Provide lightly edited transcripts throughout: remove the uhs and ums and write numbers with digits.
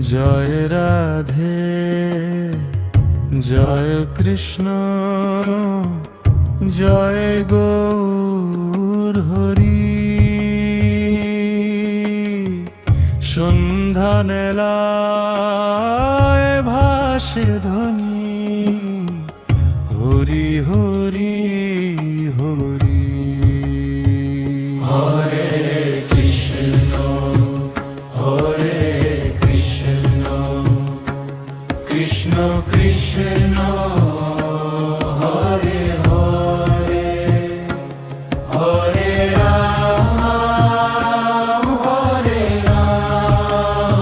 জয় রাধে জয় কৃষ্ণ জয় গৌর হরি। সন্ধ্যা নেলায় ভাসে ধ্বনি হরি হরি হরি। হরে কৃষ্ণ হরে কৃষ্ণ কৃষ্ণ কৃষ্ণ হরে হরে হরে রাম হরে রাম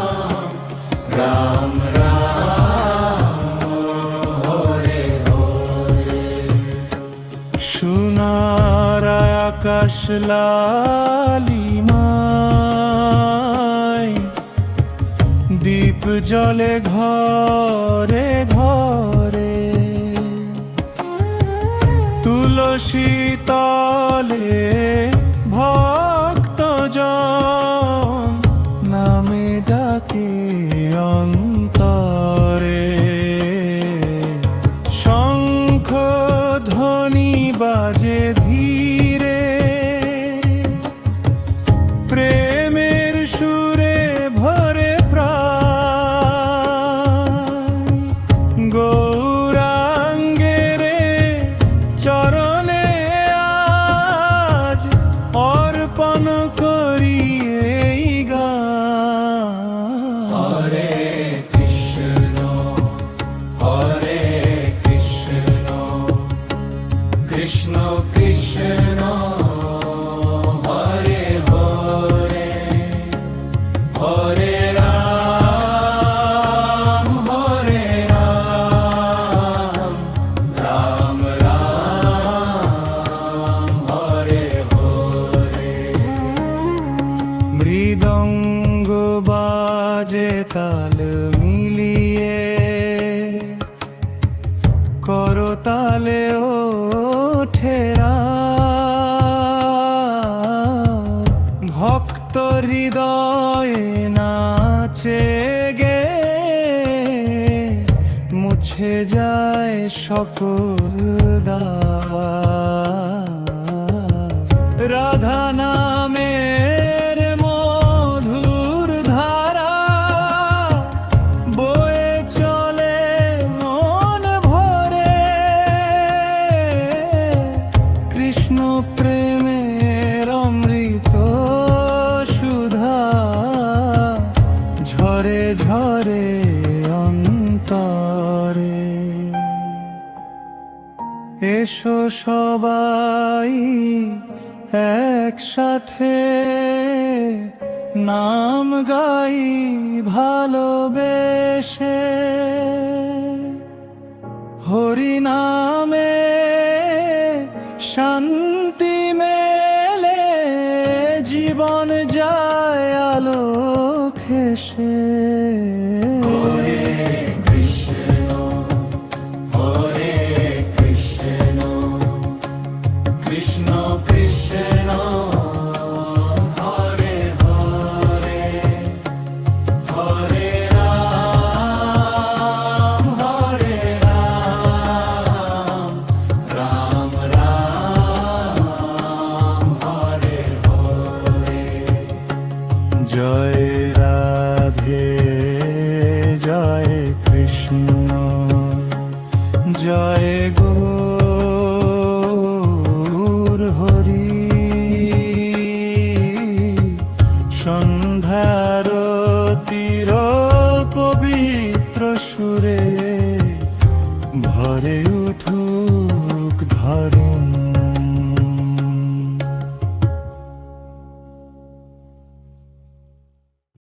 রাম রাম হরে হরে। সোনার আকাশ লালিমায় দীপ জ্বলে ঘরে ঘরে। তুলসী তলে ভক্তজন নামে ডাকে অন্তরে। শঙ্খ ধ্বনি বাজে ধীরে প্রেমের সুরে ভরে প্রাণ। গৌরাঙ্গের চরণে আজ অর্পণ করি এই গান। হরে কৃষ্ণ হরে কৃষ্ণ কৃষ্ণ কৃষ্ণ হরে হরে হরে রাম রাম রাম হরে হরে। মৃদঙ্গ বাজে তাল মিলিয়ে করতালে ওঠে রাত। ভক্ত হৃদয়ে নাচে গে মুছে যায় সকল দাগ। রাধা নামের মধুর ধারা বয়ে চলে মন ভরে। কৃষ্ণ প্রেমের অমৃত সুধা ঝরে ঝরে অন্তরে। এসো সবাই একসাথে নাম গাই ভালোবেসে। হরি নামে শান্তি মেলে জীবন যায় আলোক হেসে। হরে কৃষ্ণ হরে কৃষ্ণ কৃষ্ণ কৃষ্ণ হরে হরে হরে রাম রাম রাম হরে হরে। জয় রাধে জয় কৃষ্ণ জয় গৌর হরি। সন্ধ্যারতির পবিত্র সুরে